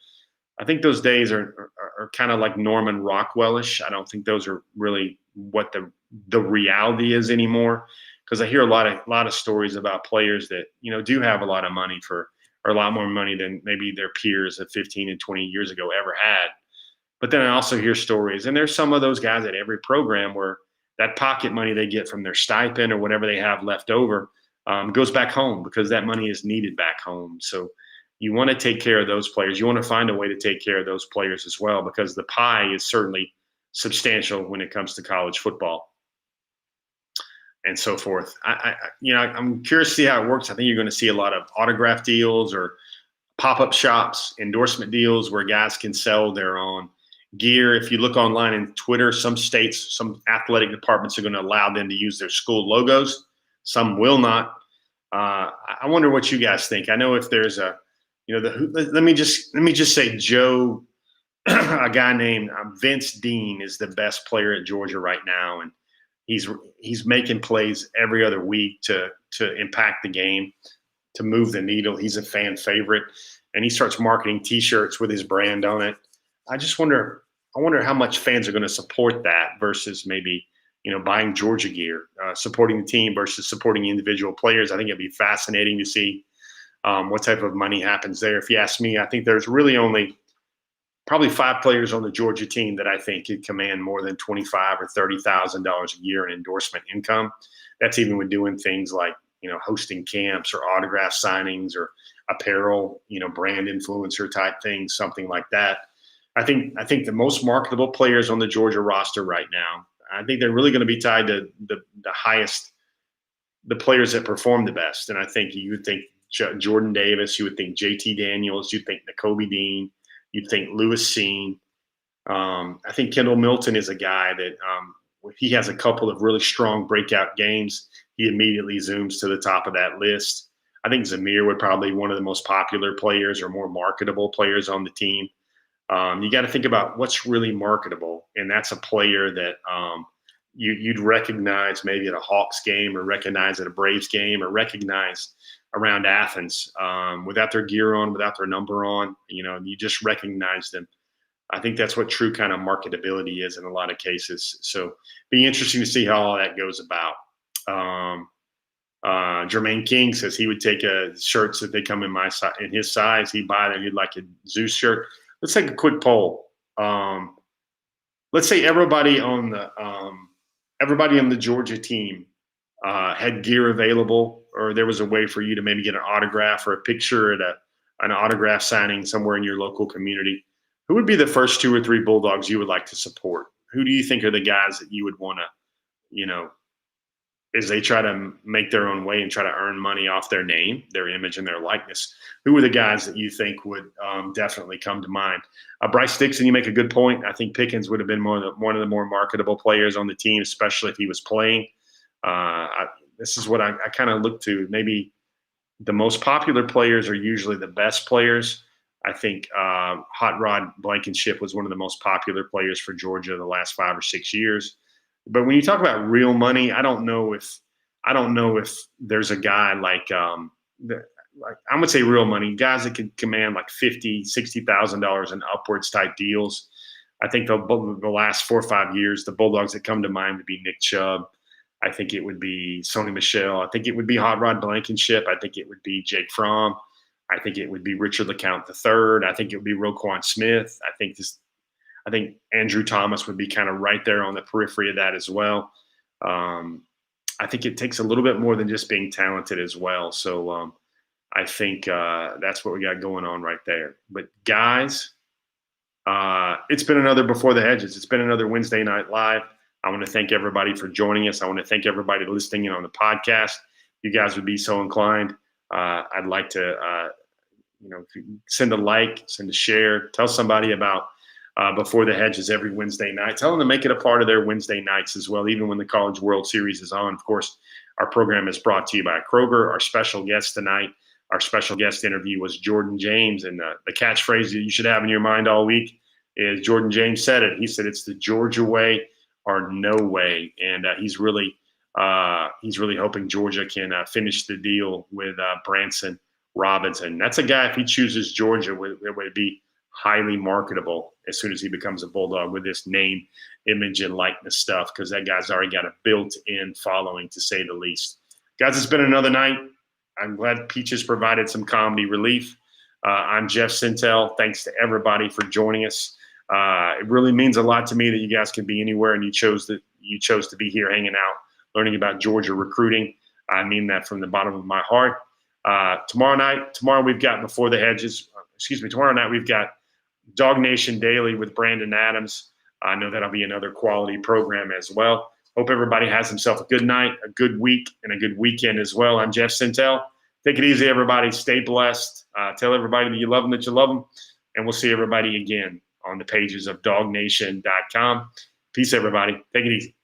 I think those days are kind of like Norman Rockwell-ish. I don't think those are really what the reality is anymore, because I hear a lot of stories about players that, do have a lot of money or a lot more money than maybe their peers of 15 and 20 years ago ever had. But then I also hear stories, and there's some of those guys at every program where that pocket money they get from their stipend or whatever they have left over goes back home because that money is needed back home. So you want to take care of those players. You want to find a way to take care of those players as well, because the pie is certainly substantial when it comes to college football and so forth. I'm curious to see how it works. I think you're going to see a lot of autograph deals or pop-up shops, endorsement deals where guys can sell their own gear. If you look online in Twitter, some states, some athletic departments are going to allow them to use their school logos. Some will not. I wonder what you guys think. I know if there's let me just say Joe, a guy named Vince Dean is the best player at Georgia right now, and he's making plays every other week to impact the game, to move the needle. He's a fan favorite. and he starts marketing T-shirts with his brand on it. I wonder how much fans are going to support that versus maybe, buying Georgia gear, supporting the team versus supporting individual players. I think it'd be fascinating to see what type of money happens there. If you ask me, I think there's really only probably 5 players on the Georgia team that I think could command more than $25,000 or $30,000 a year in endorsement income. That's even with doing things like, hosting camps or autograph signings or apparel, brand influencer type things, something like that. I think the most marketable players on the Georgia roster right now, I think they're really going to be tied to the players that perform the best. And I think you would think Jordan Davis, you would think JT Daniels, you'd think Nakobe Dean, you'd think Lewis Seen. I think Kendall Milton is a guy that if he has a couple of really strong breakout games, he immediately zooms to the top of that list. I think Zamir would probably be one of the most popular players or more marketable players on the team. You got to think about what's really marketable, and that's a player that you'd recognize maybe at a Hawks game or recognize at a Braves game or recognize around Athens without their gear on, without their number on. You just recognize them. I think that's what true kind of marketability is in a lot of cases. So be interesting to see how all that goes about. Jermaine King says he would take shirts if they come in his size. He'd buy them. He'd like a Zeus shirt. Let's take a quick poll. Let's say everybody on the Georgia team had gear available, or there was a way for you to maybe get an autograph or a picture at an autograph signing somewhere in your local community. Who would be the first 2 or 3 Bulldogs you would like to support? Who do you think are the guys that you would want to, as they try to make their own way and try to earn money off their name, their image, and their likeness? Who are the guys that you think would definitely come to mind? Bryce Dixon, you make a good point. I think Pickens would have been one of the more marketable players on the team, especially if he was playing. This is what I kind of look to. Maybe the most popular players are usually the best players. I think Hot Rod Blankenship was one of the most popular players for Georgia the last 5 or 6 years. But when you talk about real money, I don't know if there's a guy like I'm gonna say real money, guys that could command like $50,000, $60,000 and upwards type deals. I think the last 4 or 5 years, the Bulldogs that come to mind would be Nick Chubb. I think it would be Sony Michel. I think it would be Hot Rod Blankenship. I think it would be Jake Fromm. I think it would be Richard LeCount III. I think it would be Roquan Smith. I think Andrew Thomas would be kind of right there on the periphery of that as well. I think it takes a little bit more than just being talented as well. So I think that's what we got going on right there. But guys, it's been another Before the Hedges. It's been another Wednesday Night Live. I want to thank everybody for joining us. I want to thank everybody listening in on the podcast. You guys would be so inclined. I'd like to, send a like, send a share, tell somebody about Before the Hedges every Wednesday night. Tell them to make it a part of their Wednesday nights as well, even when the College World Series is on. Of course, our program is brought to you by Kroger. Our special guest tonight, our special guest interview was Jordan James. And the catchphrase that you should have in your mind all week is Jordan James said it. He said it's the Georgia way or no way. And he's really hoping Georgia can finish the deal with Branson Robinson. That's a guy, if he chooses Georgia, would be highly marketable as soon as he becomes a Bulldog with this name, image, and likeness stuff, because that guy's already got a built-in following, to say the least. Guys, it's been another night. I'm glad Peaches provided some comedy relief. I'm Jeff Sentell. Thanks to everybody for joining us. It really means a lot to me that you guys can be anywhere and you chose to be here hanging out, learning about Georgia recruiting. I mean that from the bottom of my heart. Tomorrow we've got Before the Hedges. Tomorrow night we've got Dog Nation Daily with Brandon Adams. I know that'll be another quality program as well. Hope everybody has himself a good night, a good week, and a good weekend as well. I'm Jeff Sentell. Take it easy, everybody. Stay blessed. Tell everybody that you love them, and we'll see everybody again on the pages of dognation.com. Peace, everybody. Take it easy.